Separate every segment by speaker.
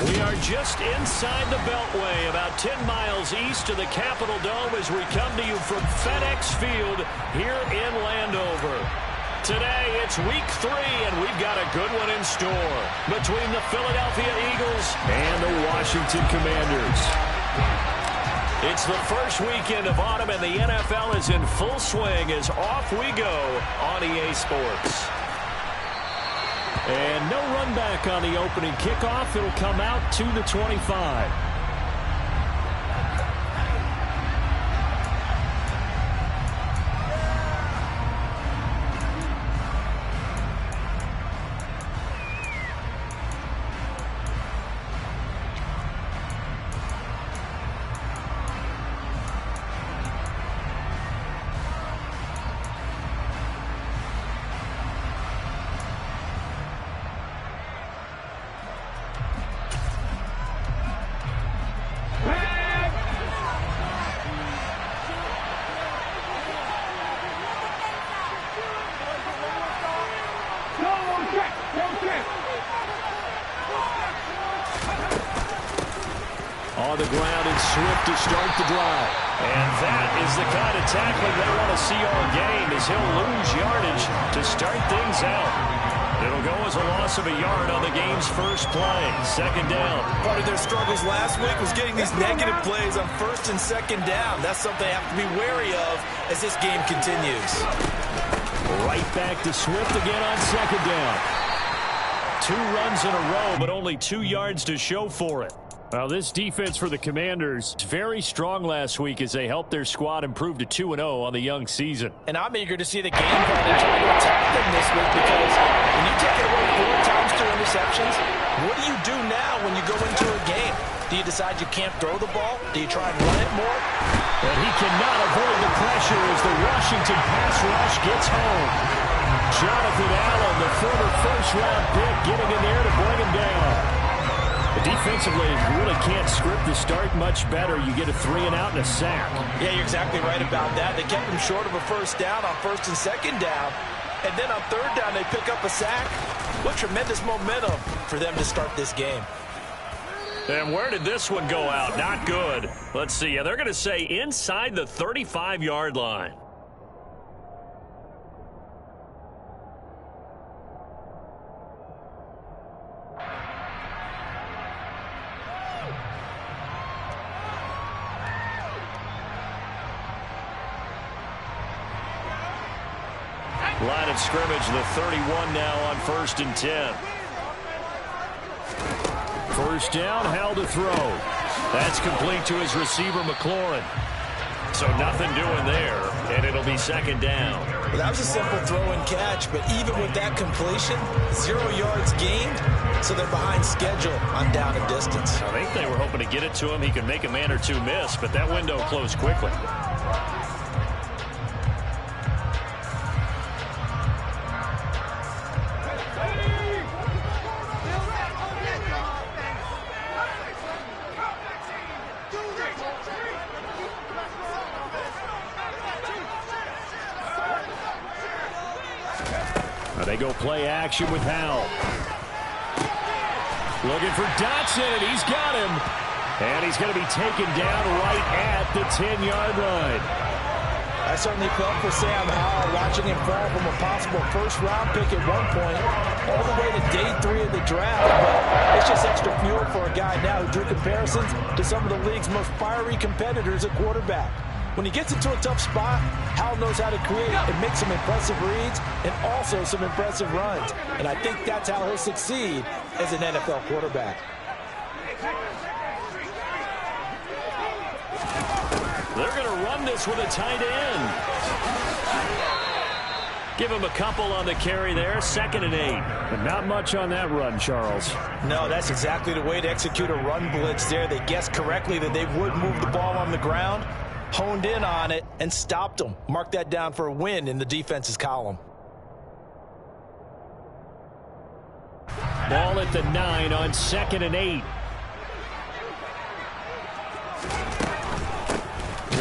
Speaker 1: We are just inside the Beltway, about 10 miles east of the Capitol Dome as we come to you from FedEx Field here in Landover. Today, it's week 3, and we've got a good one in store between the Philadelphia Eagles and the Washington Commanders. It's the first weekend of autumn, and the NFL is in full swing as off we go on EA Sports. And no run back on the opening kickoff. It'll come out to the 25. On the ground and Swift to start the drive. And that is the kind of tackling they want to see all game as he'll lose yardage to start things out. It'll go as a loss of a yard on the game's first play. Second down.
Speaker 2: Part of their struggles last week was getting these negative plays on first and second down. That's something they have to be wary of as this game continues.
Speaker 1: Right back to Swift again on second down. 2 runs in a row, but only 2 yards to show for it. Well, this defense for the Commanders is very strong last week as they helped their squad improve to 2-0 on the young season.
Speaker 2: And I'm eager to see the game plan and try to attack them this week because when you take it away 4 times to interceptions, what do you do now when you go into a game? Do you decide you can't throw the ball? Do you try and run it more?
Speaker 1: But he cannot avoid the pressure as the Washington pass rush gets home. Jonathan Allen, the former first-round pick, getting in there to bring him down. Defensively, you really can't script the start much better. You get a 3-and-out and a sack.
Speaker 2: Yeah, you're exactly right about that. They kept him short of a first down on first and second down. And then on third down, they pick up a sack. What tremendous momentum for them to start this game.
Speaker 1: And where did this one go out? Not good. Let's see. Yeah, they're going to say inside the 35-yard line. Line of scrimmage, the 31 now on 1st and 10. First down, Howell to throw. That's complete to his receiver, McLaurin. So nothing doing there, and it'll be second down.
Speaker 2: Well, that was a simple throw and catch, but even with that completion, 0 yards gained, so they're behind schedule on down and distance.
Speaker 1: I think they were hoping to get it to him. He could make a man or two miss, but that window closed quickly. They go play action with Howell. Looking for Dotson, and he's got him. And he's going to be taken down right at the 10-yard line.
Speaker 2: I certainly felt for Sam Howell watching him fall from a possible first-round pick at one point all the way to day 3 of the draft. But it's just extra fuel for a guy now who drew comparisons to some of the league's most fiery competitors at quarterback. When he gets into a tough spot, Howell knows how to create and make some impressive reads and also some impressive runs. And I think that's how he'll succeed as an NFL quarterback.
Speaker 1: They're going to run this with a tight end. Give him a couple on the carry there, 2nd and 8.
Speaker 3: But not much on that run, Charles.
Speaker 2: No, that's exactly the way to execute a run blitz there. They guessed correctly that they would move the ball on the ground, honed in on it, and stopped them. Mark that down for a win in the defense's column.
Speaker 1: Ball at the 9 on 2nd and 8.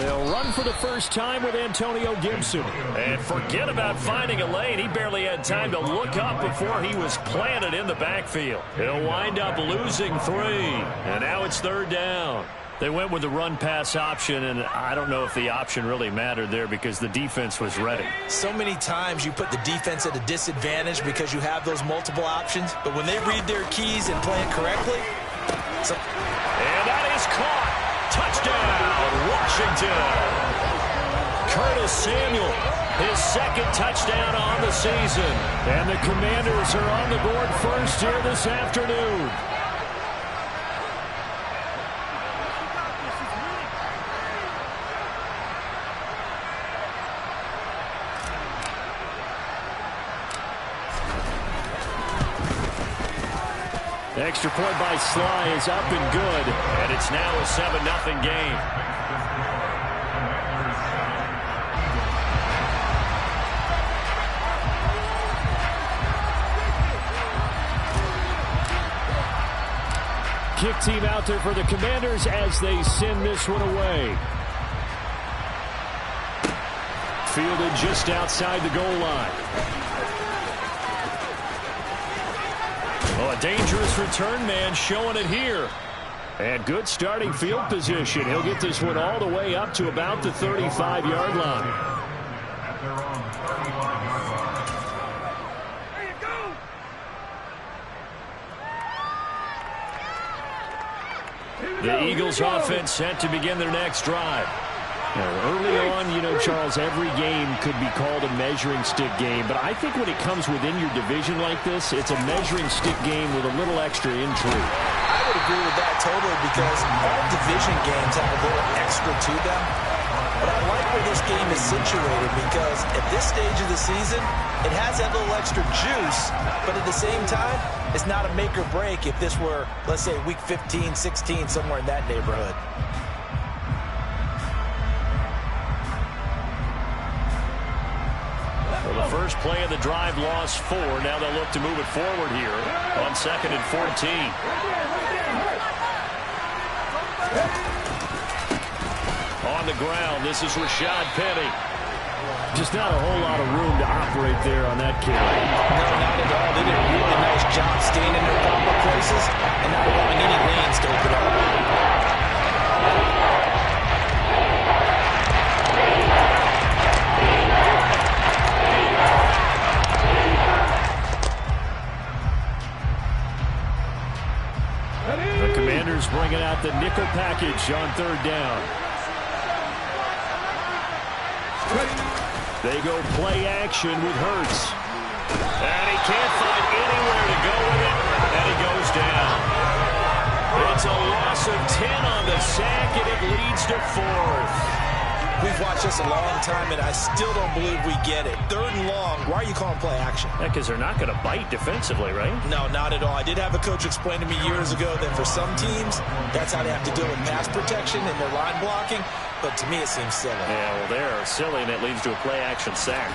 Speaker 3: They'll run for the first time with Antonio Gibson.
Speaker 1: And forget about finding a lane. He barely had time to look up before he was planted in the backfield. He'll wind up losing 3. And now it's 3rd down. They went with the run-pass option, and I don't know if the option really mattered there because the defense was ready.
Speaker 2: So many times you put the defense at a disadvantage because you have those multiple options, but when they read their keys and play it correctly...
Speaker 1: And that is caught. Touchdown, Washington. Curtis Samuel, his 2nd touchdown on the season.
Speaker 3: And the Commanders are on the board first here this afternoon. Extra point by Sly is up and good.
Speaker 1: And it's now a 7-0 game.
Speaker 3: Kick team out there for the Commanders as they send this one away. Fielded just outside the goal line.
Speaker 1: A dangerous return man showing it here.
Speaker 3: And good starting field position. He'll get this one all the way up to about the 35-yard line.
Speaker 1: The Eagles offense set to begin their next drive.
Speaker 3: Early on, you know, Charles, every game could be called a measuring stick game. But I think when it comes within your division like this, it's a measuring stick game with a little extra intrigue.
Speaker 2: I would agree with that totally because all division games have a little extra to them. But I like where this game is situated because at this stage of the season, it has that little extra juice. But at the same time, it's not a make or break if this were, let's say, week 15, 16, somewhere in that neighborhood.
Speaker 1: Well, the first play of the drive lost 4. Now they'll look to move it forward here on 2nd and 14. On the ground, this is Rashad Penny.
Speaker 3: Just not a whole lot of room to operate there on that kid.
Speaker 2: No, not at all. They did a really nice job staying in their proper places and not allowing any lanes to open up.
Speaker 3: The Commanders bringing out the nickel package on 3rd down. They go play action with Hurts.
Speaker 1: And he can't find anywhere to go with it, and he goes down. It's a loss of 10 on the sack, and it leads to 4th.
Speaker 2: We've watched this a long time, and I still don't believe we get it. 3rd and long. Why are you calling play action?
Speaker 1: Yeah, because they're not going to bite defensively, right?
Speaker 2: No, not at all. I did have a coach explain to me years ago that for some teams, that's how they have to deal with pass protection and their line blocking. But to me, it seems silly.
Speaker 1: Yeah, well, they're silly, and it leads to a play-action sack.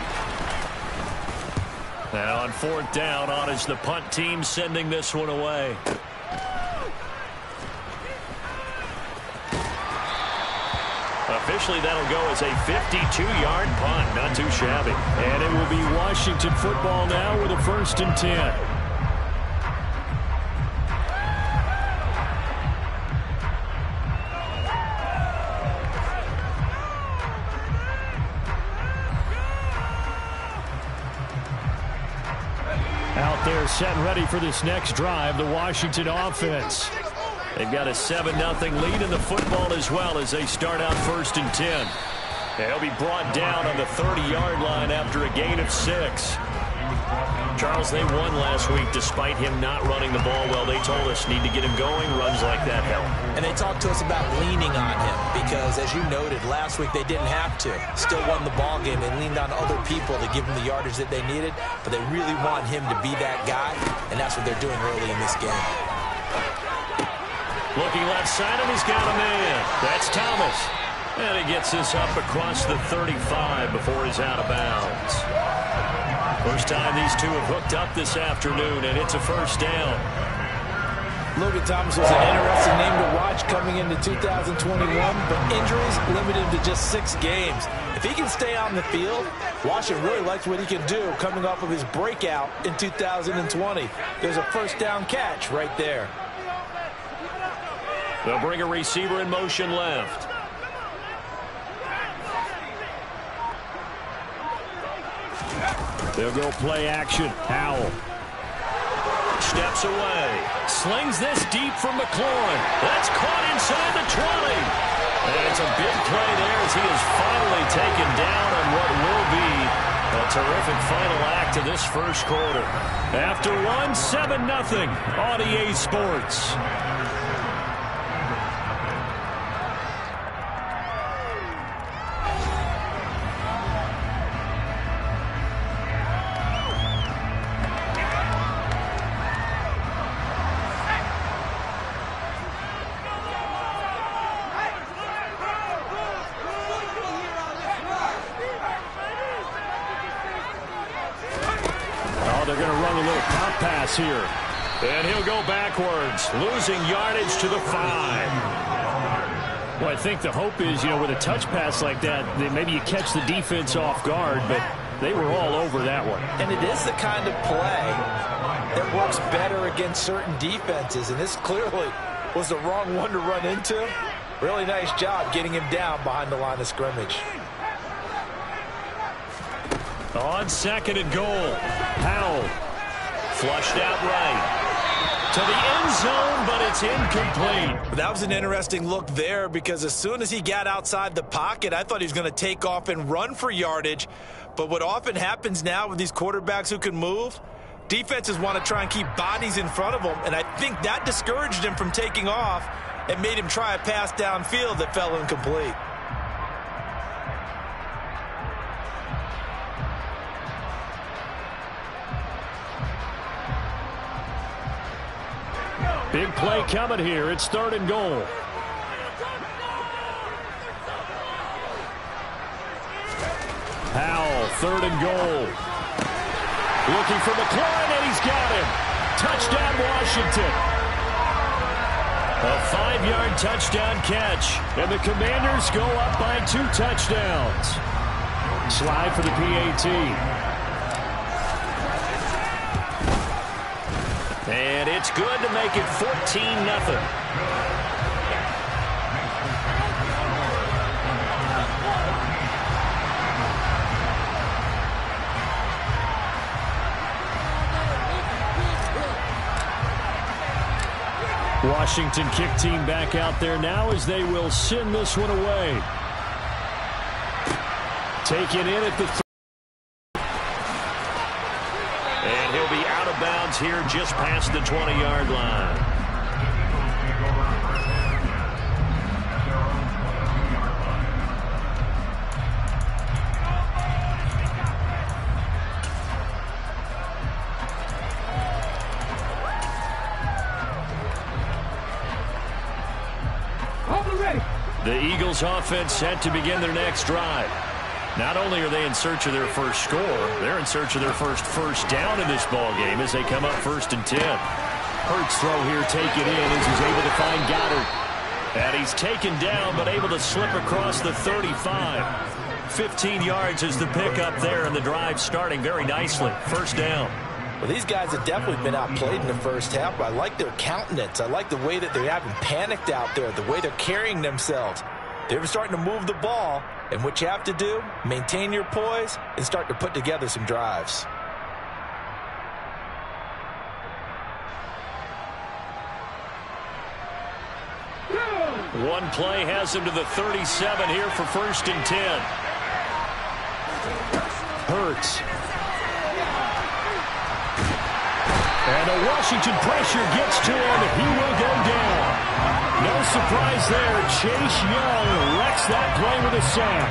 Speaker 1: Now on 4th down, on is the punt team sending this one away. Officially, that'll go as a 52-yard punt. Not too shabby.
Speaker 3: And it will be Washington football now with a 1st and 10. Out there set and ready for this next drive, the Washington offense.
Speaker 1: They've got a 7-0 lead in the football as well as they start out 1st and 10. They'll be brought down on the 30-yard line after a gain of 6. Charles, they won last week despite him not running the ball well. They told us need to get him going. Runs like that help.
Speaker 2: And they talked to us about leaning on him because, as you noted, last week they didn't have to. Still won the ball game. They leaned on other people to give them the yardage that they needed, but they really want him to be that guy, and that's what they're doing early in this game.
Speaker 1: Looking left side, and he's got a man. That's Thomas. And he gets this up across the 35 before he's out of bounds. First time these two have hooked up this afternoon, and it's a 1st down.
Speaker 2: Logan Thomas was an interesting name to watch coming into 2021, but injuries limited him to just 6 games. If he can stay on the field, Washington really likes what he can do coming off of his breakout in 2020. There's a first down catch right there.
Speaker 1: They'll bring a receiver in motion left. They'll go play action. Howell steps away. Slings this deep from McLaurin. That's caught inside the 20. And it's a big play there as he is finally taken down on what will be a terrific final act of this first quarter. After one, 7-0 on EA Sports. They're going to run a little pop pass here. And he'll go backwards, losing yardage to the 5.
Speaker 3: Well, I think the hope is, with a touch pass like that, maybe you catch the defense off guard, but they were all over that one.
Speaker 2: And it is the kind of play that works better against certain defenses, and this clearly was the wrong one to run into. Really nice job getting him down behind the line of scrimmage.
Speaker 1: On 2nd and goal, Howell flushed out right to the end zone, but it's incomplete.
Speaker 2: That was an interesting look there because as soon as he got outside the pocket, I thought he was going to take off and run for yardage. But what often happens now with these quarterbacks who can move, defenses want to try and keep bodies in front of them, and I think that discouraged him from taking off and made him try a pass downfield that fell incomplete.
Speaker 3: Big play coming here. It's 3rd and goal. Howell, 3rd and goal. Looking for McLaurin, and he's got him. Touchdown, Washington. A 5-yard touchdown catch. And the Commanders go up by 2 touchdowns. Slide for the PAT.
Speaker 1: And it's good to make it 14-0.
Speaker 3: Washington kick team back out there now as they will send this one away. Taken in at the 3.
Speaker 1: And he'll be out of bounds here just past the 20-yard line. The Eagles offense set to begin their next drive. Not only are they in search of their first score, they're in search of their first down in this ball game as they come up 1st and 10. Hurts throw here, take it in as he's able to find Goddard. And he's taken down but able to slip across the 35. 15 yards is the pickup there, and the drive starting very nicely. 1st down.
Speaker 2: Well, these guys have definitely been outplayed in the first half, but I like their countenance. I like the way that they haven't panicked out there, the way they're carrying themselves. They're starting to move the ball, and what you have to do, maintain your poise and start to put together some drives.
Speaker 1: One play has him to the 37 here for 1st and 10.
Speaker 3: Hurts. And the Washington pressure gets to him. He will go down. No surprise there. Chase Young wrecks that play with a sack.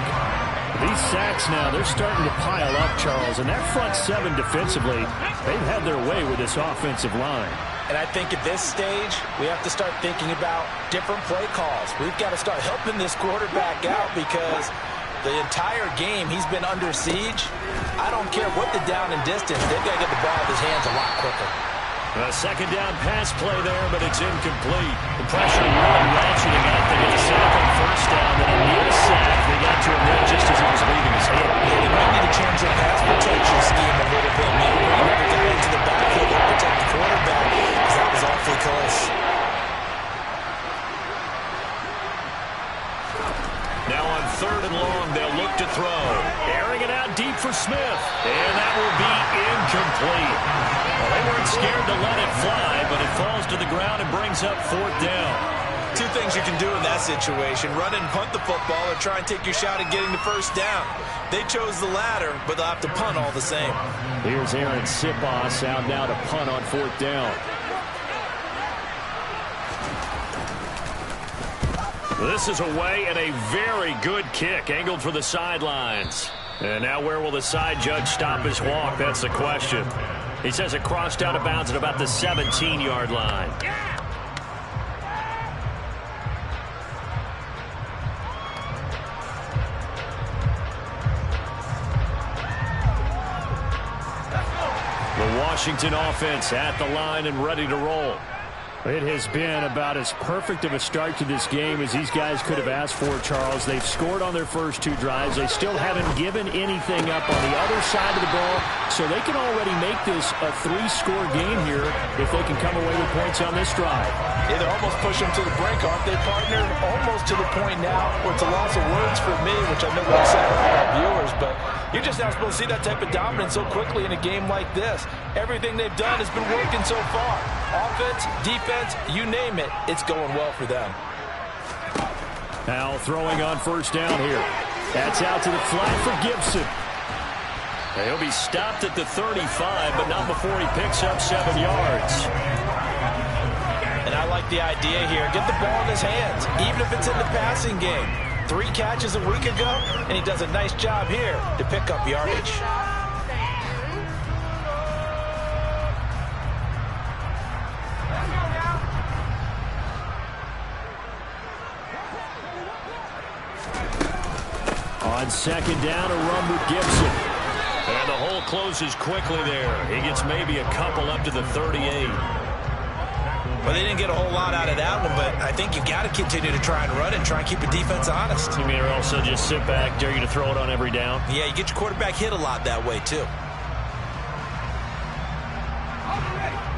Speaker 3: These sacks now, they're starting to pile up, Charles. And that front 7 defensively, they've had their way with this offensive line.
Speaker 2: And I think at this stage, we have to start thinking about different play calls. We've got to start helping this quarterback out because the entire game he's been under siege. I don't care what the down and distance, they've got to get the ball out of his hands a lot quicker.
Speaker 1: A second down pass play there, but it's incomplete. The pressure really ratcheting up. They get the sack on first down, then a near sack. They got to him there just as he was leaving his hit.
Speaker 2: Yeah, they might need to change their pass protection scheme a little bit. Maybe bring another guy into the backfield to protect the quarterback, because that was awfully close.
Speaker 1: Now on 3rd and long, they'll look to throw. Airing it out deep for Smith. And that will be incomplete. Well, they weren't scared to let it fly, but it falls to the ground and brings up 4th down.
Speaker 2: Two things you can do in that situation: run and punt the football, or try and take your shot at getting the first down. They chose the latter, but they'll have to punt all the same.
Speaker 3: Here's Aaron Sipos out now to punt on 4th down.
Speaker 1: This is away and a very good kick, angled for the sidelines. And now where will the side judge stop his walk? That's the question. He says it crossed out of bounds at about the 17-yard line. The Washington offense at the line and ready to roll.
Speaker 3: It has been about as perfect of a start to this game as these guys could have asked for, Charles. They've scored on their first 2 drives. They still haven't given anything up on the other side of the ball, so they can already make this a 3-score game here if they can come away with points on this drive.
Speaker 2: Yeah, they're almost pushing them to the brink, aren't they, partner? Almost to the point now where it's a loss of words for me, which I know would upset our viewers, but you're just not supposed to see that type of dominance so quickly in a game like this. Everything they've done has been working so far. Offense, defense, you name it, it's going well for them.
Speaker 3: Now throwing on first down here. That's out to the flat for Gibson.
Speaker 1: He'll be stopped at the 35, but not before he picks up 7 yards.
Speaker 2: And I like the idea here. Get the ball in his hands, even if it's in the passing game. 3 catches a week ago, and he does a nice job here to pick up yardage.
Speaker 3: On second down, a run with Gibson.
Speaker 1: And the hole closes quickly there. He gets maybe a couple up to the 38.
Speaker 2: Well, they didn't get a whole lot out of that one, but I think you got to continue to try and run and try and keep the defense honest.
Speaker 1: You mean, or also just sit back, dare you to throw it on every down?
Speaker 2: Yeah, you get your quarterback hit a lot that way, too.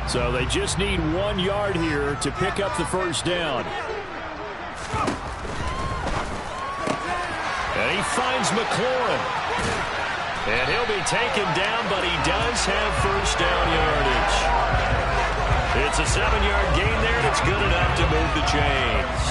Speaker 3: So they just need 1 yard here to pick up the first down.
Speaker 1: And he finds McLaurin. And he'll be taken down, but he does have first down yardage. It's a 7-yard gain there, and it's good enough to move the chains.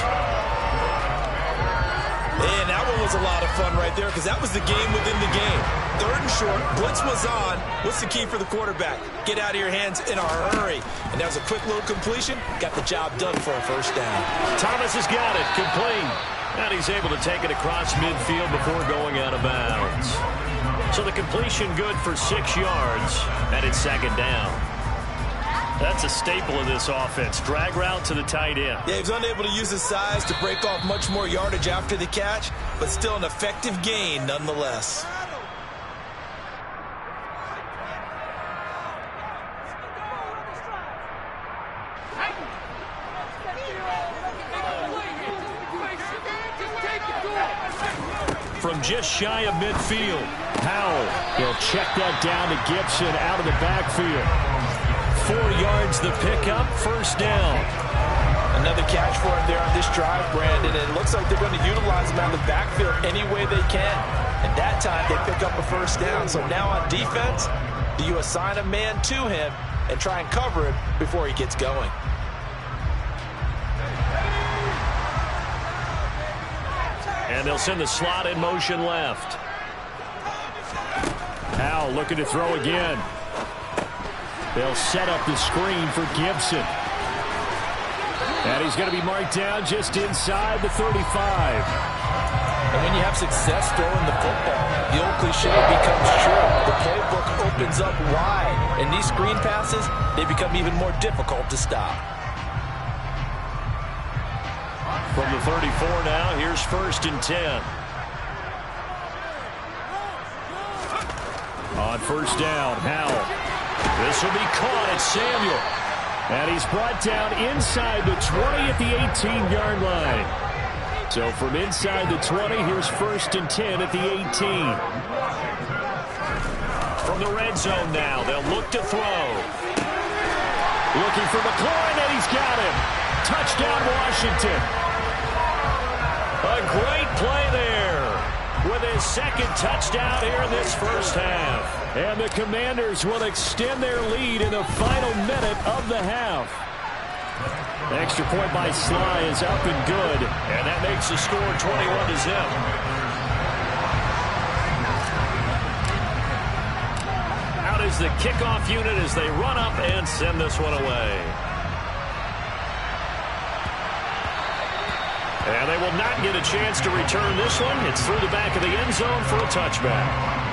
Speaker 2: And that one was a lot of fun right there, because that was the game within the game. 3rd and short, blitz was on. What's the key for the quarterback? Get out of your hands in a hurry. And that was a quick little completion. Got the job done for a first down.
Speaker 1: Thomas has got it, complete. And he's able to take it across midfield before going out of bounds. So the completion good for 6 yards, and it's 2nd down. That's a staple of this offense. Drag route to the tight end.
Speaker 2: Yeah, he was unable to use his size to break off much more yardage after the catch, but still an effective gain nonetheless.
Speaker 1: From just shy of midfield,
Speaker 3: Powell will check that down to Gibson out of the backfield.
Speaker 1: 4 yards the pickup, first down.
Speaker 2: Another catch for him there on this drive, Brandon. And it looks like they're going to utilize him out of the backfield any way they can. And that time they pick up a first down. So now on defense, do you assign a man to him and try and cover him before he gets going?
Speaker 1: And they'll send the slot in motion left.
Speaker 3: Powell looking to throw again. They'll set up the screen for Gibson. And he's going to be marked down just inside the 35.
Speaker 2: And when you have success throwing the football, the old cliche becomes true. The playbook opens up wide. And these screen passes, they become even more difficult to stop.
Speaker 1: From the 34 now, here's 1st and 10. On first down, Howell. This will be caught at Samuel.
Speaker 3: And he's brought down inside the 20 at the 18-yard line. So from inside the 20, here's 1st and 10 at the 18.
Speaker 1: From the red zone now, they'll look to throw. Looking for McLaurin, and he's got him. Touchdown, Washington. A great play there with his 2nd touchdown here in this first half.
Speaker 3: And the Commanders will extend their lead in the final minute of the half. Extra point by Sly is up and good.
Speaker 1: And that makes the score 21-0. Out is the kickoff unit as they run up and send this one away. And they will not get a chance to return this one. It's through the back of the end zone for a touchback.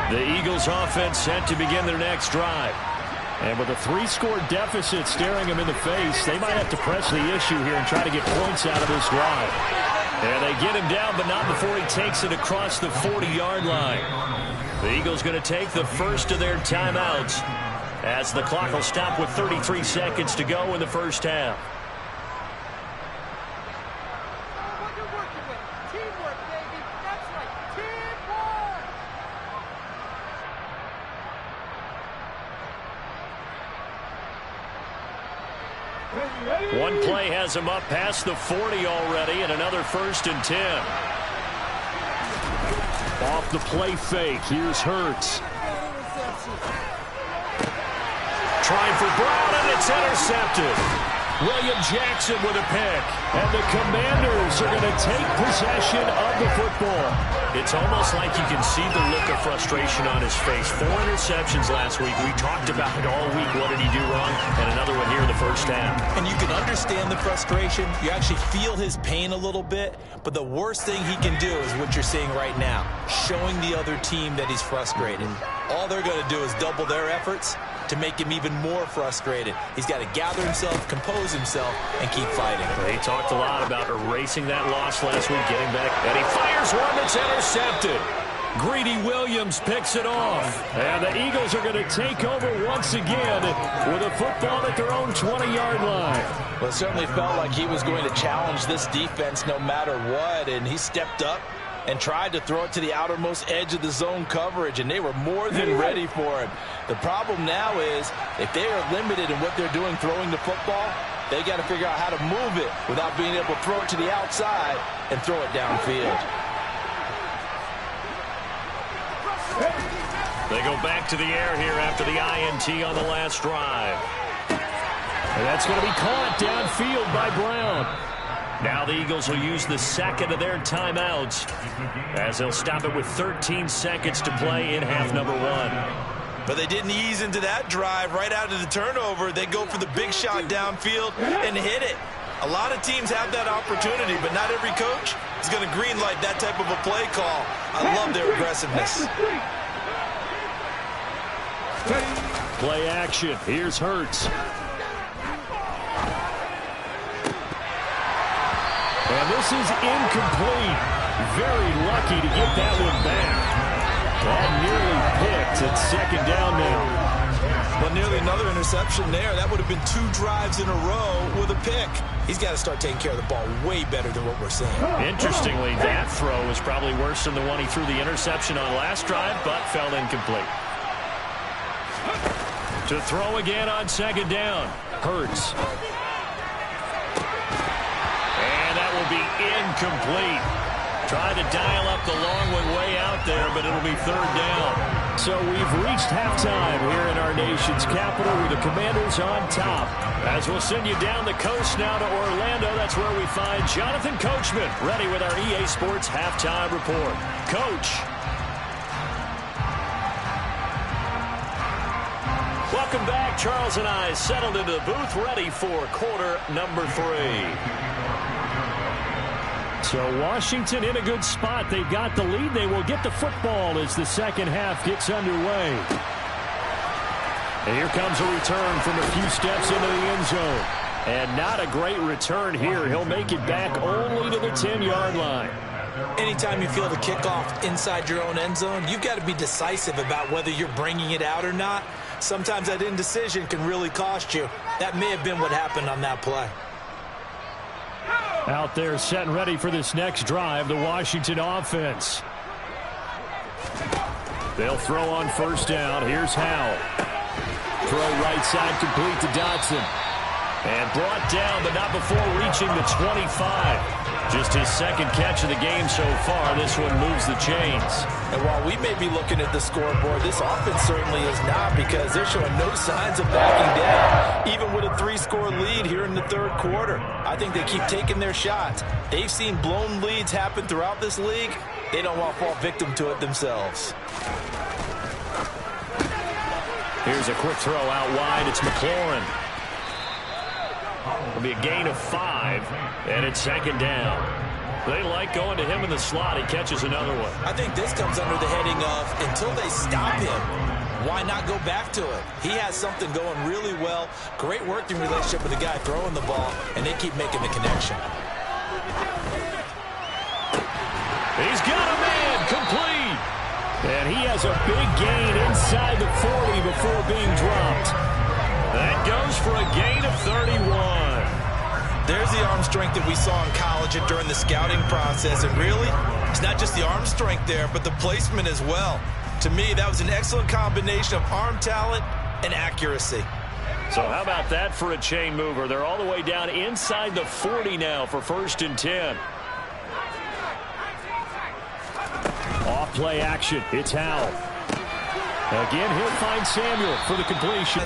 Speaker 3: The Eagles offense set to begin their next drive. And with a 3-score deficit staring them in the face, they might have to press the issue here and try to get points out of this drive. And they get him down, but not before he takes it across the 40-yard line. The Eagles going to take the first of their timeouts as the clock will stop with 33 seconds to go in the first half.
Speaker 1: One play has him up past the 40 already, and another 1st and 10.
Speaker 3: Off the play fake, here's Hurts.
Speaker 1: Trying for Brown, and it's intercepted.
Speaker 3: William Jackson with a pick. And the Commanders are going to take possession of the football.
Speaker 1: It's almost like you can see the look of frustration on his face. 4 interceptions last week. We talked about it all week. What did he do wrong? And another one here in the first half.
Speaker 2: And you can understand the frustration. You actually feel his pain a little bit. But the worst thing he can do is what you're seeing right now, showing the other team that he's frustrated. All they're going to do is double their efforts to make him even more frustrated. He's got to gather himself, compose himself, and keep fighting.
Speaker 1: He talked a lot about erasing that loss last week, getting back, and he fires one that's intercepted.
Speaker 3: Greedy Williams picks it off. And the Eagles are going to take over once again with a football at their own 20-yard line.
Speaker 2: Well, it certainly felt like he was going to challenge this defense no matter what, and he stepped up and tried to throw it to the outermost edge of the zone coverage, and they were more than ready for him. The problem now is if they are limited in what they're doing throwing the football, they got to figure out how to move it without being able to throw it to the outside and throw it downfield.
Speaker 1: They go back to the air here after the INT on the last drive.
Speaker 3: And that's going to be caught downfield by Brown.
Speaker 1: Now the Eagles will use the 2nd of their timeouts as they'll stop it with 13 seconds to play in half number 1.
Speaker 2: But they didn't ease into that drive right out of the turnover. They go for the big shot downfield and hit it. A lot of teams have that opportunity, but not every coach is going to greenlight that type of a play call. I love their aggressiveness.
Speaker 3: Play action. Here's Hurts. And this is incomplete. Very lucky to get that one back. That nearly picked at 2nd down now.
Speaker 2: Well, nearly another interception there. That would have been 2 drives in a row with a pick. He's got to start taking care of the ball way better than what we're seeing.
Speaker 1: Interestingly, that throw was probably worse than the one he threw the interception on last drive, but fell incomplete. To throw again on 2nd down.
Speaker 3: Hurts.
Speaker 1: And that will be incomplete. Tried to dial up the long one way out there, but it'll be 3rd down.
Speaker 3: So we've reached halftime here in our nation's capital with the Commanders on top.
Speaker 1: As we'll send you down the coast now to Orlando, that's where we find Jonathan Coachman ready with our EA Sports Halftime Report. Coach. Welcome back. Charles and I settled into the booth ready for quarter number 3.
Speaker 3: So Washington in a good spot. They've got the lead. They will get the football as the second half gets underway. And here comes a return from a few steps into the end zone. And not a great return here. He'll make it back only to the 10-yard line.
Speaker 2: Anytime you feel the kickoff inside your own end zone, you've got to be decisive about whether you're bringing it out or not. Sometimes that indecision can really cost you. That may have been what happened on that play.
Speaker 3: Out there set and ready for this next drive, the Washington offense. They'll throw on first down. Here's Howell. Throw right side complete to Dotson. And brought down, but not before reaching the 25. Just his second catch of the game so far. This one moves the chains.
Speaker 2: And while we may be looking at the scoreboard, this offense certainly is not, because they're showing no signs of backing down, even with a 3-score lead here in the third quarter. I think they keep taking their shots. They've seen blown leads happen throughout this league. They don't want to fall victim to it themselves.
Speaker 3: Here's a quick throw out wide. It's McLaurin. It'll be a gain of 5, and it's second down. They like going to him in the slot. He catches another one.
Speaker 2: I think this comes under the heading of, until they stop him, why not go back to it? He has something going really well. Great working relationship with the guy throwing the ball, and they keep making the connection.
Speaker 3: He's got a man complete. And he has a big gain inside the 40 before being dropped.
Speaker 1: That goes for a gain of 31.
Speaker 2: There's the arm strength that we saw in college and during the scouting process. And really, it's not just the arm strength there, but the placement as well. To me, that was an excellent combination of arm talent and accuracy.
Speaker 1: So how about that for a chain mover? They're all the way down inside the 40 now for 1st and 10.
Speaker 3: Off play action. It's Howell. Again, he'll find Samuel for the completion.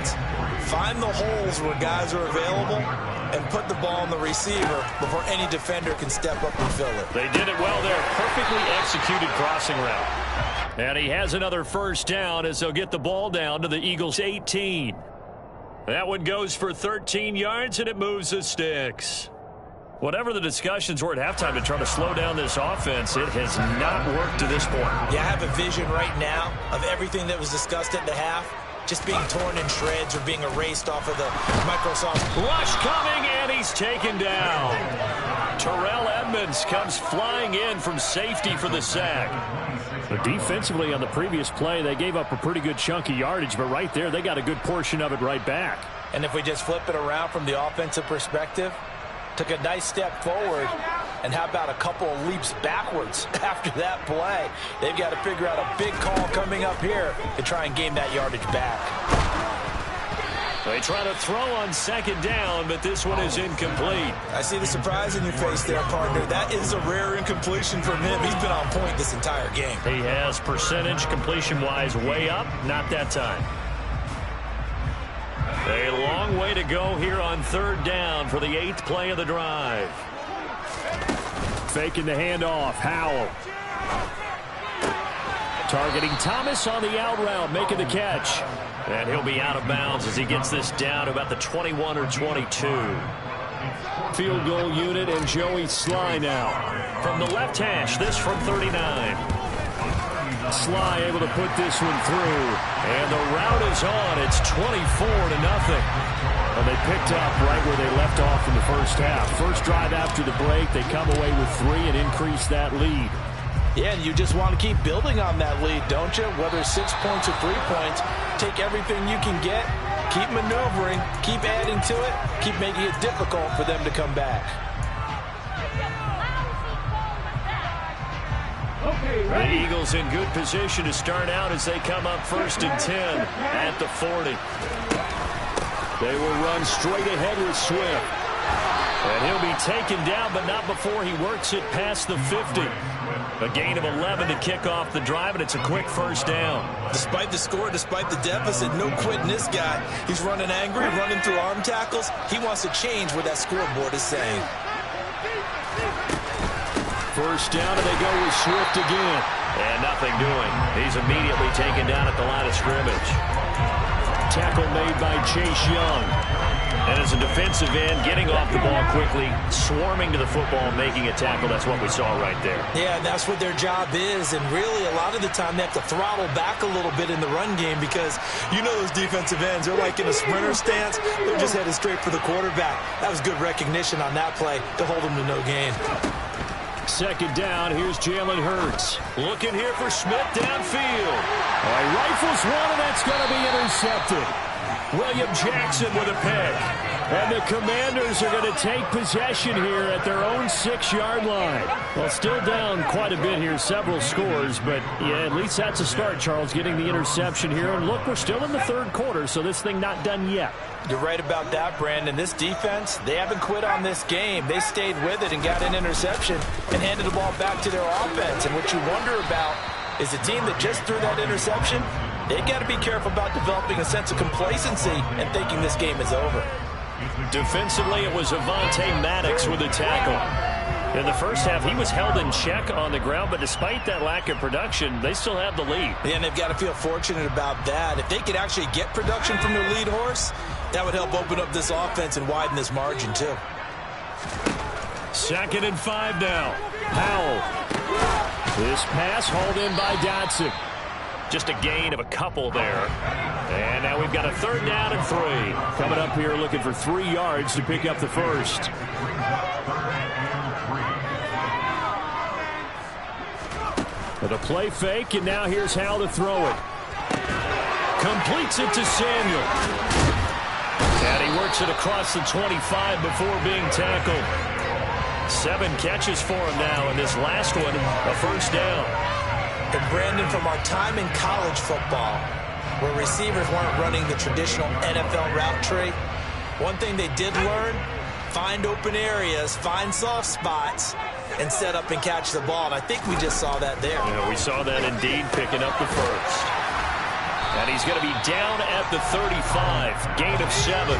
Speaker 2: Find the holes where guys are available and put the ball on the receiver before any defender can step up and fill it.
Speaker 1: They did it well there. Perfectly executed crossing route.
Speaker 3: And he has another first down as they'll get the ball down to the Eagles' 18.
Speaker 1: That one goes for 13 yards, and it moves the sticks. Whatever the discussions were at halftime to try to slow down this offense, it has not worked to this point.
Speaker 2: Yeah, I have a vision right now of everything that was discussed at the half just being torn in shreds or being erased off of the Microsoft.
Speaker 1: Rush coming, and he's taken down. Terrell Edmonds comes flying in from safety for the sack.
Speaker 3: But defensively on the previous play, they gave up a pretty good chunk of yardage, but right there, they got a good portion of it right back.
Speaker 2: And if we just flip it around from the offensive perspective, took a nice step forward, and how about a couple of leaps backwards after that play? They've got to figure out a big call coming up here to try and gain that yardage back.
Speaker 1: They try to throw on second down, but this one is incomplete.
Speaker 2: I see the surprise in your face there, partner. That is a rare incompletion from him. He's been on point this entire game.
Speaker 1: He has percentage completion-wise way up, not that time. A long way to go here on third down for the 8th play of the drive.
Speaker 3: Faking the handoff. Howell. Targeting Thomas on the out route, making the catch.
Speaker 1: And he'll be out of bounds as he gets this down to about the 21 or 22.
Speaker 3: Field goal unit and Joey Sly now.
Speaker 1: From the left hash, this from 39.
Speaker 3: Sly able to put this one through. And the route is on. It's 24-0. And they picked up right where they left off in the first half. First drive after the break, they come away with 3 and increase that lead.
Speaker 2: Yeah, and you just want to keep building on that lead, don't you? Whether 6 points or 3 points, take everything you can get, keep maneuvering, keep adding to it, keep making it difficult for them to come back.
Speaker 1: The Eagles in good position to start out as they come up 1st and 10 at the 40.
Speaker 3: They will run straight ahead with Swift.
Speaker 1: And he'll be taken down, but not before he works it past the 50. A gain of 11 to kick off the drive, and it's a quick first down.
Speaker 2: Despite the score, despite the deficit, no quitting this guy. He's running angry, running through arm tackles. He wants to change what that scoreboard is saying.
Speaker 3: First down, and they go with Swift again.
Speaker 1: And nothing doing. He's immediately taken down at the line of scrimmage.
Speaker 3: Tackle made by Chase Young.
Speaker 1: And as a defensive end, getting off the ball quickly, swarming to the football, making a tackle, that's what we saw right there.
Speaker 2: Yeah, and that's what their job is. And really, a lot of the time, they have to throttle back a little bit in the run game because you know those defensive ends, they're like in a sprinter stance. They're just headed straight for the quarterback. That was good recognition on that play to hold them to no gain.
Speaker 1: Second down, here's Jalen Hurts. Looking here for Smith downfield. He rifles one, and that's going to be intercepted. William Jackson with a pick. And the Commanders are going to take possession here at their own 6-yard line. Well, still down quite a bit here, several scores, but yeah, at least that's a start, Charles, getting the interception here. And look, we're still in the third quarter, so this thing not done yet.
Speaker 2: You're right about that, Brandon. This defense, they haven't quit on this game. They stayed with it and got an interception and handed the ball back to their offense. And what you wonder about is the team that just threw that interception, they got to be careful about developing a sense of complacency and thinking this game is over.
Speaker 1: Defensively, it was Avonte Maddox with a tackle. In the first half, he was held in check on the ground, but despite that lack of production, they still have the lead.
Speaker 2: Yeah, and they've got to feel fortunate about that. If they could actually get production from their lead horse, that would help open up this offense and widen this margin, too.
Speaker 1: 2nd and 5 now. Powell. This pass hauled in by Dotson. Just a gain of a couple there. And now we've got a 3rd down and 3. Coming up here looking for 3 yards to pick up the first. With a play fake, and now here's Howell to throw it. Completes it to Samuel. And he works it across the 25 before being tackled. 7 catches for him now, and this last one, a 1st down.
Speaker 2: And Brandon, from our time in college football, where receivers weren't running the traditional NFL route tree, one thing they did learn, find open areas, find soft spots, and set up and catch the ball. And I think we just saw that there.
Speaker 1: Yeah, we saw that indeed, picking up the first. And he's going to be down at the 35, gain of 7.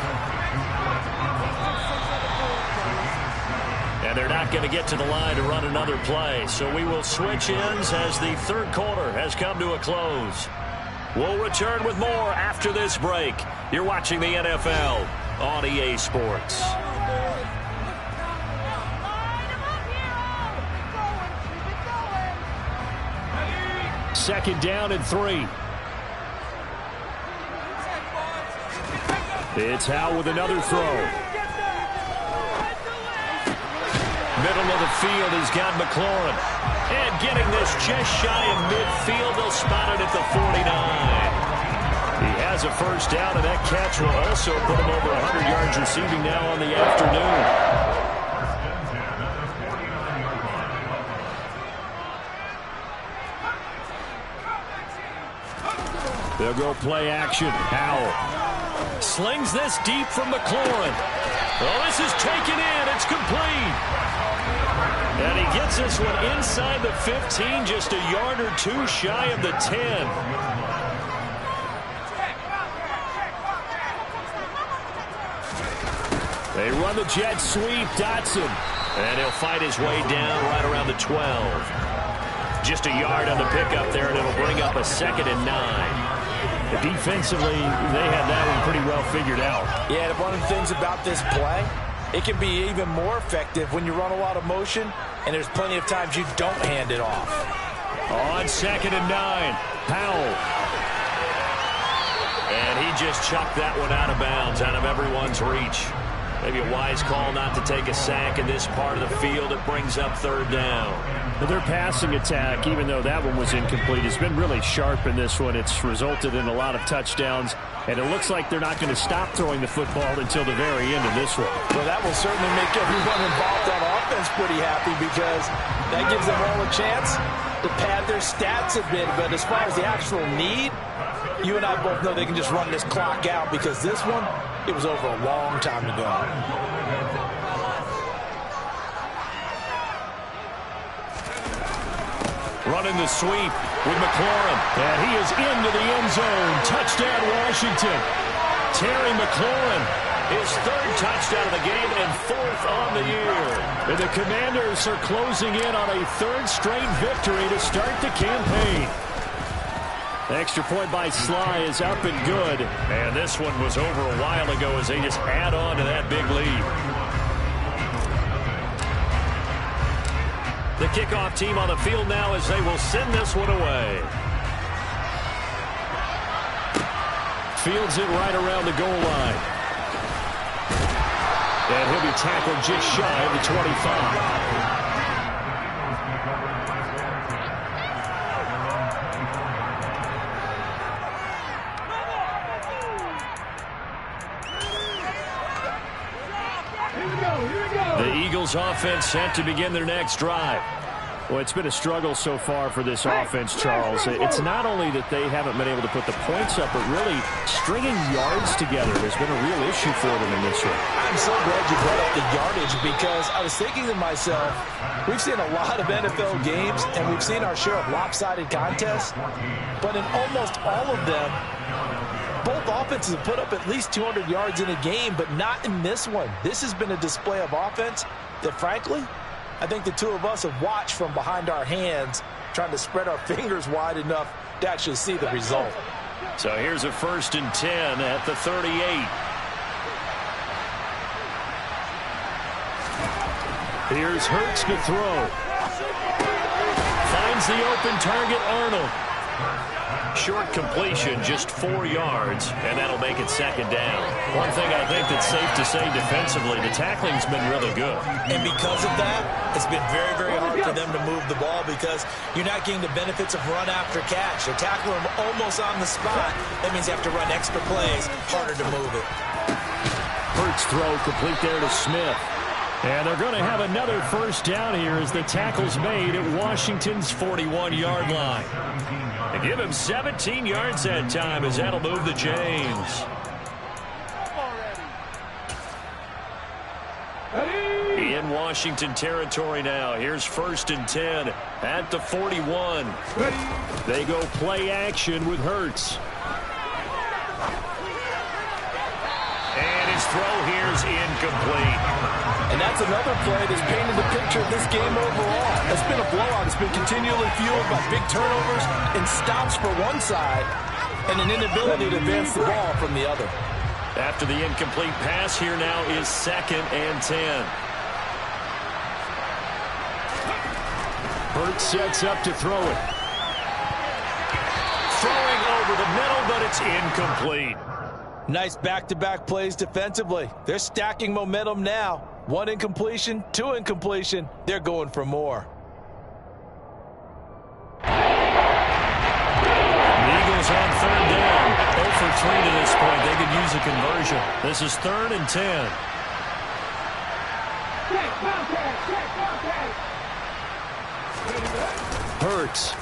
Speaker 1: And they're not going to get to the line to run another play. So we will switch ends as the third quarter has come to a close. We'll return with more after this break. You're watching the NFL on EA Sports. Second down and 3. It's Howell with another throw. Middle of the field, he's got McLaurin. And getting this just shy of midfield, they'll spot it at the 49. He has a 1st down, and that catch will also put him over 100 yards receiving now on the afternoon. They'll go play action. Howell slings this deep from McLaurin. Well, this is taken in. It's complete. And he gets this one inside the 15, just a yard or 2 shy of the 10. They run the jet sweep. Dotson. And he'll fight his way down right around the 12. Just a yard on the pickup there, and it'll bring up a 2nd and 9.
Speaker 3: Defensively, they had that one pretty well figured out.
Speaker 2: Yeah, and one of the things about this play, it can be even more effective when you run a lot of motion, and there's plenty of times you don't hand it off.
Speaker 1: On 2nd and 9, Powell. And he just chucked that one out of bounds, out of everyone's reach. Maybe a wise call not to take a sack in this part of the field. It brings up 3rd down.
Speaker 3: But their passing attack, even though that one was incomplete, has been really sharp in this one. It's resulted in a lot of touchdowns, and it looks like they're not going to stop throwing the football until the very end of this one.
Speaker 2: Well, that will certainly make everyone involved on offense pretty happy because that gives them all a chance to pad their stats a bit. But as far as the actual need, you and I both know they can just run this clock out because this one, it was over a long time ago.
Speaker 1: Running the sweep with McLaurin.
Speaker 3: And he is into the end zone. Touchdown, Washington.
Speaker 1: Terry McLaurin, his 3rd touchdown of the game and 4th on the year.
Speaker 3: And the Commanders are closing in on a 3rd straight victory to start the campaign. The extra point by Sly is up and good.
Speaker 1: And this one was over a while ago as they just add on to that big lead. The kickoff team on the field now as they will send this one away.
Speaker 3: Fields it right around the goal line. And he'll be tackled just shy of the 25.
Speaker 1: The Eagles offense set to begin their next drive.
Speaker 3: Well, it's been a struggle so far for this offense, Charles. It's not only that they haven't been able to put the points up, but really stringing yards together has been a real issue for them in this one.
Speaker 2: I'm so glad you brought up the yardage because I was thinking to myself, we've seen a lot of NFL games and we've seen our share of lopsided contests, but in almost all of them, both offenses have put up at least 200 yards in a game, but not in this one. This has been a display of offense that, frankly, I think the two of us have watched from behind our hands, trying to spread our fingers wide enough to actually see the result.
Speaker 1: So here's a 1st and 10 at the 38.
Speaker 3: Here's Hurts to throw.
Speaker 1: Finds the open target, Arnold. Short completion, just 4 yards, and that'll make it 2nd down. One thing I think that's safe to say defensively, the tackling's been really good.
Speaker 2: And because of that, it's been very, very hard for them to move the ball because you're not getting the benefits of run after catch. They're tackling them almost on the spot. That means you have to run extra plays, harder to move it.
Speaker 3: Hurts throw complete there to Smith. And they're going to have another 1st down here as the tackle's made at Washington's 41-yard line.
Speaker 1: And give him 17 yards that time as that'll move the chains. In Washington territory now. Here's 1st and 10 at the 41.
Speaker 3: They go play action with Hurts.
Speaker 1: And his throw here's incomplete.
Speaker 2: And that's another play that's painted the picture of this game overall. It's been a blowout. It's been continually fueled by big turnovers and stops for one side and an inability to advance the ball from the other.
Speaker 1: After the incomplete pass, here now is 2nd and 10.
Speaker 3: Hurts sets up to throw it.
Speaker 1: Throwing over the middle, but it's incomplete.
Speaker 2: Nice back-to-back plays defensively. They're stacking momentum now. 1 incompletion, 2 incompletion. They're going for more.
Speaker 1: The Eagles on 3rd down. 0 for 3 to this point. They could use a conversion. This is 3rd and 10.
Speaker 3: Hurts.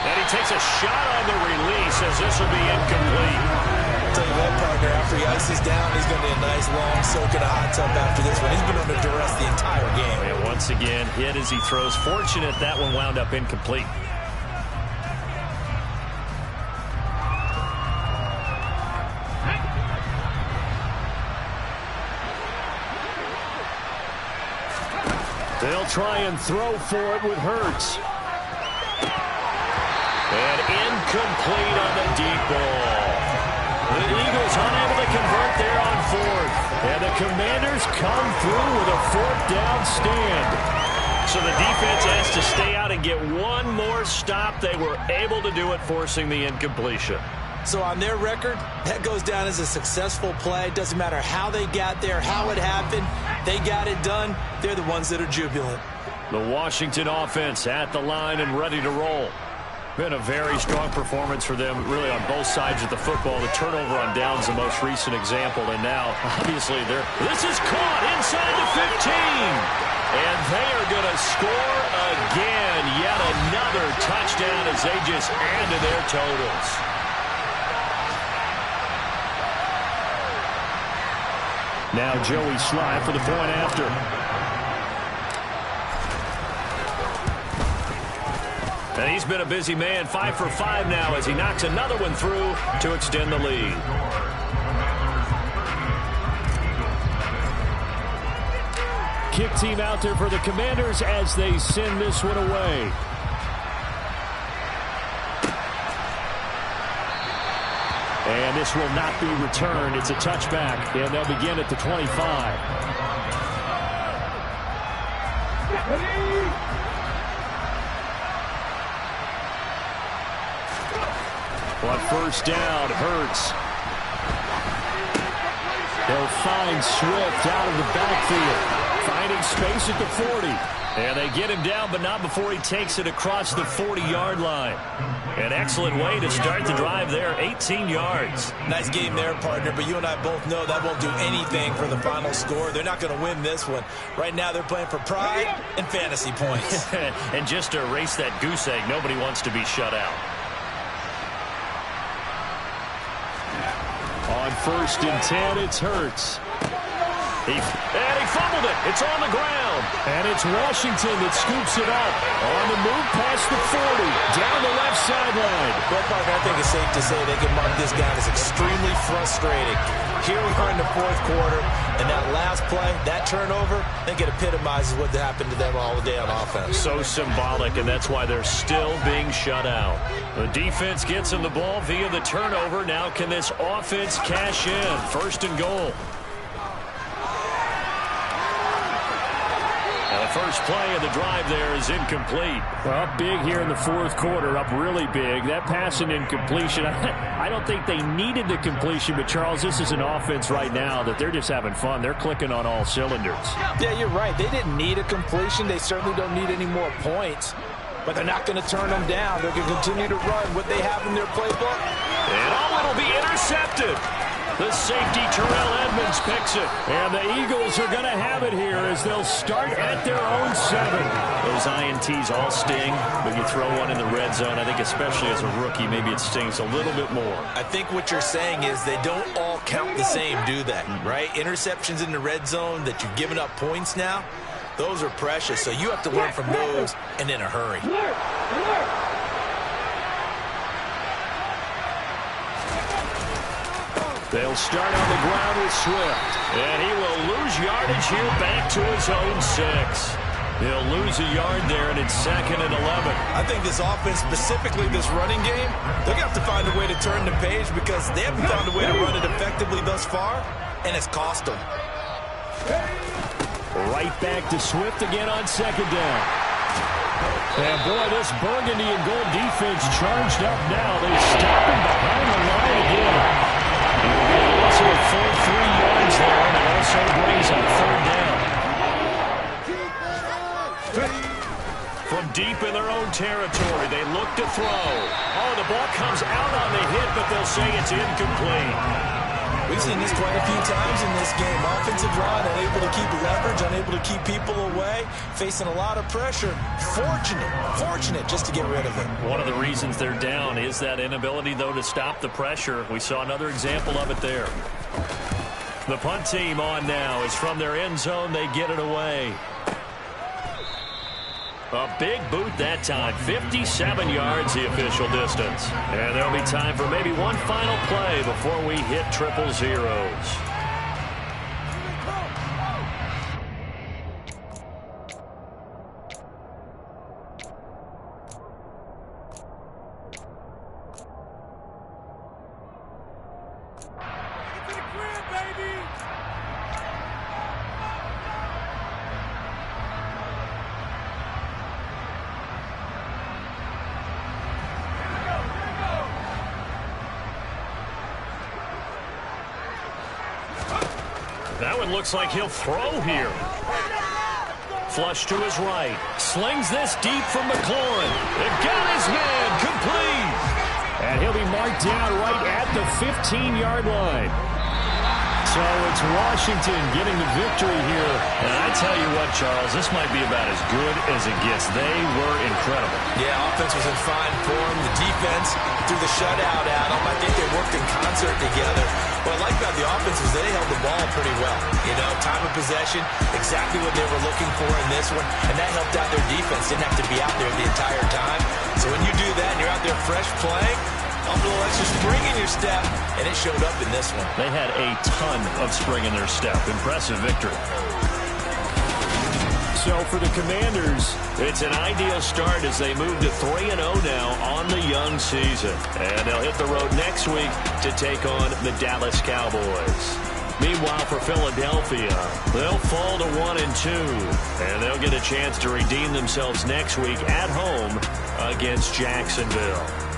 Speaker 1: And he takes a shot on the release as this will be incomplete.
Speaker 2: I'll tell you what, partner, after he ices down, he's going to need a nice long soak in a hot tub after this one. He's been under duress the entire game.
Speaker 1: And once again, hit as he throws. Fortunate that one wound up incomplete.
Speaker 3: They'll try and throw for it with Hurts.
Speaker 1: And incomplete on the deep ball. The Eagles unable to convert there on 4th. And the Commanders come through with a 4th down stand. So the defense has to stay out and get one more stop. They were able to do it, forcing the incompletion.
Speaker 2: So on their record, that goes down as a successful play. It doesn't matter how they got there, how it happened. They got it done. They're the ones that are jubilant.
Speaker 1: The Washington offense at the line and ready to roll. Been a very strong performance for them, really, on both sides of the football. The turnover on downs, the most recent example. And now, obviously, this is caught inside the 15. And they are going to score again. Yet another touchdown as they just add to their totals.
Speaker 3: Now Joey Sly for the point after.
Speaker 1: And he's been a busy man, 5 for 5 now as he knocks another one through to extend the lead.
Speaker 3: kick team out there for the Commanders as they send this one away. And this will not be returned. It's a touchback, and they'll begin at the 25. On first down, Hurts. They'll find Swift out of the backfield, finding space at the 40. And they get him down, but not before he takes it across the 40-yard line. An excellent way to start the drive there, 18 yards.
Speaker 2: Nice game there, partner, but you and I both know that won't do anything for the final score. They're not going to win this one. Right now they're playing for pride and fantasy points.
Speaker 1: And just to erase that goose egg, nobody wants to be shut out.
Speaker 3: On first and 10, it's Hurts.
Speaker 1: And he fumbled it. It's on the ground.
Speaker 3: And it's Washington that scoops it up. On the move past the 40. Down the left sideline.
Speaker 2: Well, partner, I think it's safe to say they can mark this down as extremely frustrating. Here we are in the fourth quarter, and that last play, that turnover, I think it epitomizes what happened to them all day on offense.
Speaker 1: So symbolic, and that's why they're still being shut out. The defense gets him the ball via the turnover. Now can this offense cash in? First and goal. The first play of the drive there is incomplete.
Speaker 3: Well, big here in the fourth quarter, up really big. That pass and incompletion, I don't think they needed the completion, but Charles, this is an offense right now that they're just having fun. They're clicking on all cylinders.
Speaker 2: Yeah, you're right. They didn't need a completion. They certainly don't need any more points, but they're not going to turn them down. They're going to continue to run what they have in their playbook.
Speaker 1: And it'll be intercepted. The safety, Terrell Edmonds, picks it. And the Eagles are going to have it here as they'll start at their own 7. Those INTs all sting, but you throw one in the red zone. I think especially as a rookie, maybe it stings a little bit more.
Speaker 2: I think what you're saying is they don't all count the same, do they? Right? Interceptions in the red zone that you've given up points now, those are precious. So you have to learn from those and in a hurry.
Speaker 3: They'll start on the ground with Swift.
Speaker 1: And he will lose yardage here back to his own 6. He'll lose a yard there, and it's 2nd and 11.
Speaker 2: I think this offense, specifically this running game, they're going to have to find a way to turn the page because they haven't found a way to run it effectively thus far, and it's cost them.
Speaker 3: Right back to Swift again on 2nd down. And boy, this burgundy and gold defense charged up now. They stop him behind the line again. Also a full 3 yards there, and it also brings up 3rd down.
Speaker 1: From deep in their own territory, they look to throw. Oh, the ball comes out on the hit, but they'll say it's incomplete.
Speaker 2: We've seen this quite a few times in this game. Offensive line unable to keep leverage, unable to keep people away, facing a lot of pressure. Fortunate just to get rid of it.
Speaker 1: One of the reasons they're down is that inability, though, to stop the pressure. We saw another example of it there. The punt team on now is from their end zone. They get it away. A big boot that time. 57 yards the official distance. And there'll be time for maybe one final play before we hit 000. That one looks like he'll throw here. Flush to his right. Slings this deep from McLaurin. It got his man complete.
Speaker 3: And he'll be marked down right at the 15-yard line. So it's Washington getting the victory here.
Speaker 1: And I tell you what, Charles, this might be about as good as it gets. They were incredible.
Speaker 2: Yeah, offense was in fine form. The defense threw the shutout at them. I think they worked in concert together. What I like about the offense is they held the ball pretty well. You know, time of possession, exactly what they were looking for in this one. And that helped out their defense. Didn't have to be out there the entire time. So when you do that and you're out there fresh playing, a little extra spring in your step, and it showed up in this one.
Speaker 1: They had a ton of spring in their step. Impressive victory.
Speaker 3: so for the Commanders.
Speaker 1: It's an ideal start as they move to 3-0 now on the young season. And they'll hit the road next week to take on the Dallas Cowboys. Meanwhile, for Philadelphia, they'll fall to 1-2. And they'll get a chance to redeem themselves next week at home against Jacksonville.